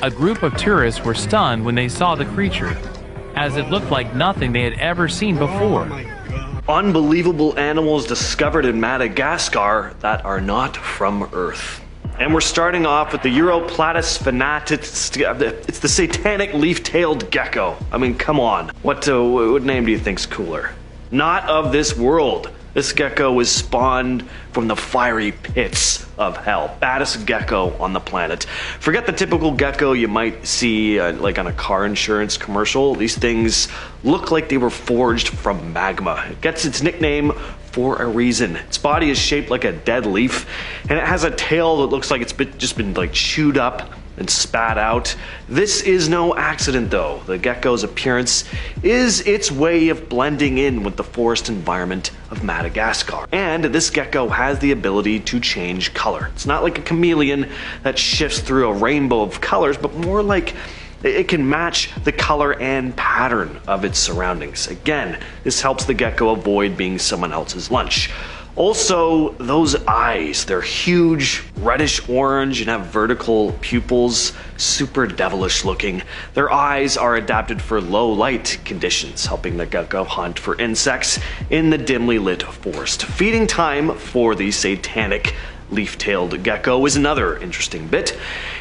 A group of tourists were stunned when they saw the creature, as it looked like nothing they had ever seen before. Unbelievable animals discovered in Madagascar that are not from Earth. And we're starting off with the Europlatus fanatis. It's the satanic leaf-tailed gecko. I mean, come on. What name do you think's cooler? Not of this world. This gecko was spawned from the fiery pits of hell. Baddest gecko on the planet. Forget the typical gecko you might see like on a car insurance commercial. These things look like they were forged from magma. It gets its nickname for a reason. Its body is shaped like a dead leaf, and it has a tail that looks like it's just been like chewed up and spat out. This is no accident though. The gecko's appearance is its way of blending in with the forest environment of Madagascar. And this gecko has the ability to change color. It's not like a chameleon that shifts through a rainbow of colors, but more like it can match the color and pattern of its surroundings. Again, this helps the gecko avoid being someone else's lunch. Also, those eyes, they're huge, reddish orange, and have vertical pupils, super devilish looking. Their eyes are adapted for low light conditions, helping the gecko hunt for insects in the dimly lit forest. Feeding time for the satanic leaf-tailed gecko is another interesting bit.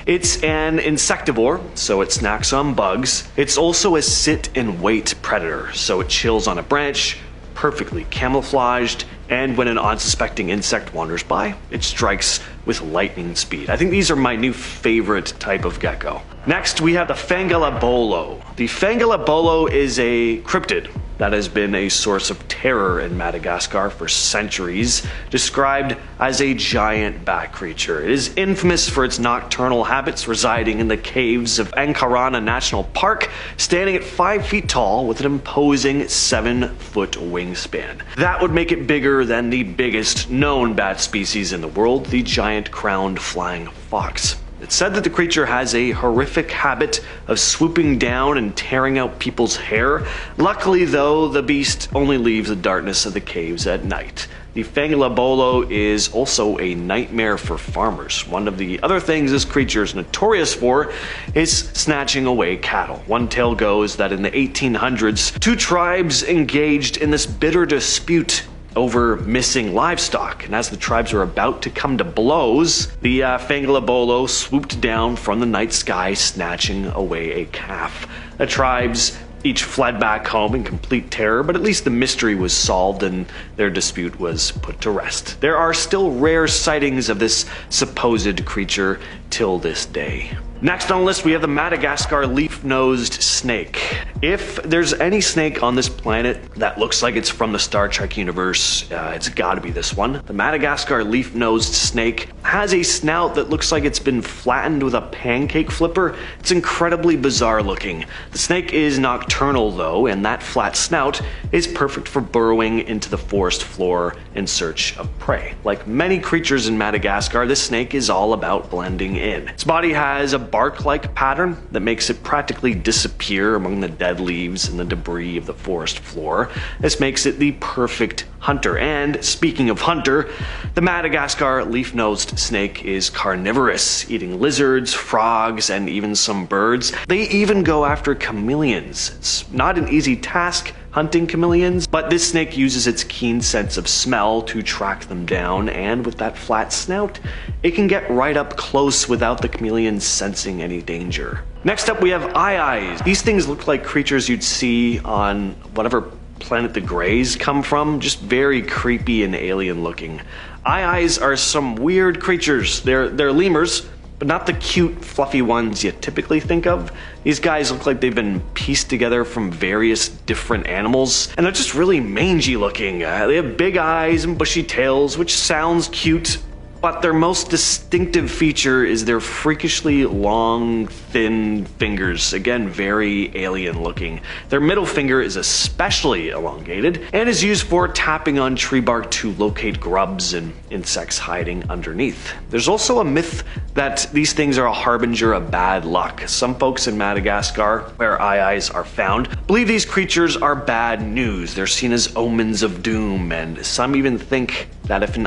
It's an insectivore, so it snacks on bugs. It's also a sit-and-wait predator, so it chills on a branch, perfectly camouflaged, and when an unsuspecting insect wanders by, it strikes with lightning speed. I think these are my new favorite type of gecko. Next, we have the Fangala-bolo. The Fangala-bolo is a cryptid that has been a source of terror in Madagascar for centuries, described as a giant bat creature. It is infamous for its nocturnal habits, residing in the caves of Ankarana National Park, standing at 5 feet tall with an imposing 7-foot wingspan. That would make it bigger than the biggest known bat species in the world, the giant crowned flying fox. It's said that the creature has a horrific habit of swooping down and tearing out people's hair. Luckily though, the beast only leaves the darkness of the caves at night. The Fangala-bolo is also a nightmare for farmers. One of the other things this creature is notorious for is snatching away cattle. One tale goes that in the 1800s, two tribes engaged in this bitter dispute over missing livestock, and as the tribes were about to come to blows, the Fangala-bolo swooped down from the night sky, snatching away a calf. The tribes each fled back home in complete terror, but at least the mystery was solved and their dispute was put to rest. There are still rare sightings of this supposed creature till this day. Next on the list, we have the Madagascar leaf-nosed snake. If there's any snake on this planet that looks like it's from the Star Trek universe, it's gotta be this one. The Madagascar leaf-nosed snake has a snout that looks like it's been flattened with a pancake flipper. It's incredibly bizarre looking. The snake is nocturnal though, and that flat snout is perfect for burrowing into the forest floor in search of prey. Like many creatures in Madagascar, this snake is all about blending in. Its body has a bark-like pattern that makes it practically disappear among the dead leaves and the debris of the forest floor. This makes it the perfect hunter. And speaking of hunter, the Madagascar leaf-nosed snake is carnivorous, eating lizards, frogs, and even some birds. They even go after chameleons. It's not an easy task hunting chameleons, but this snake uses its keen sense of smell to track them down, and with that flat snout, it can get right up close without the chameleon sensing any danger. Next up, we have eyes. These things look like creatures you'd see on whatever planet the Greys come from, just very creepy and alien looking. Eyes are some weird creatures. They're lemurs, but not the cute, fluffy ones you typically think of. These guys look like they've been pieced together from various different animals, and they're just really mangy looking. They have big eyes and bushy tails, which sounds cute, but their most distinctive feature is their freakishly long, thin fingers. Again, very alien looking. Their middle finger is especially elongated and is used for tapping on tree bark to locate grubs and insects hiding underneath. There's also a myth that these things are a harbinger of bad luck. Some folks in Madagascar, where eyes are found, believe these creatures are bad news. They're seen as omens of doom, and some even think that if an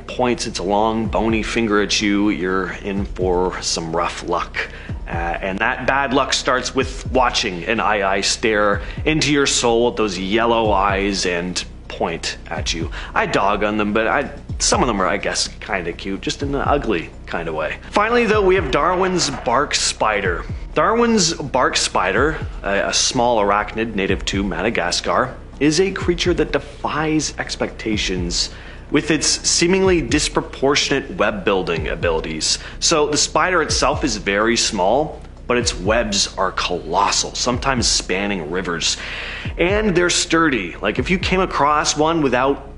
points its long, bony finger at you, you're in for some rough luck. And that bad luck starts with watching an eye stare into your soul with those yellow eyes and point at you. I dog on them, but some of them are, I guess, kind of cute, just in an ugly kind of way. Finally, though, we have Darwin's bark spider. Darwin's bark spider, a small arachnid native to Madagascar, is a creature that defies expectations with its seemingly disproportionate web building abilities. So the spider itself is very small, but its webs are colossal, sometimes spanning rivers. And they're sturdy. Like if you came across one without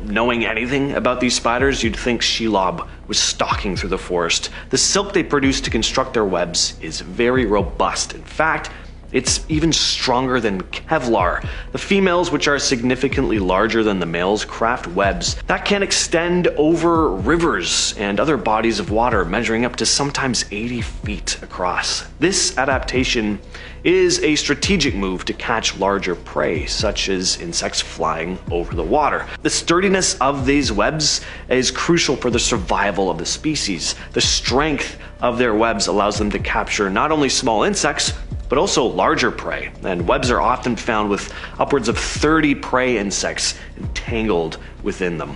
knowing anything about these spiders, you'd think Shelob was stalking through the forest. The silk they produce to construct their webs is very robust. In fact, it's even stronger than Kevlar. The females, which are significantly larger than the males, craft webs that can extend over rivers and other bodies of water, measuring up to sometimes 80 feet across. This adaptation is a strategic move to catch larger prey, such as insects flying over the water. The sturdiness of these webs is crucial for the survival of the species. The strength of their webs allows them to capture not only small insects, but also larger prey, and webs are often found with upwards of 30 prey insects entangled within them.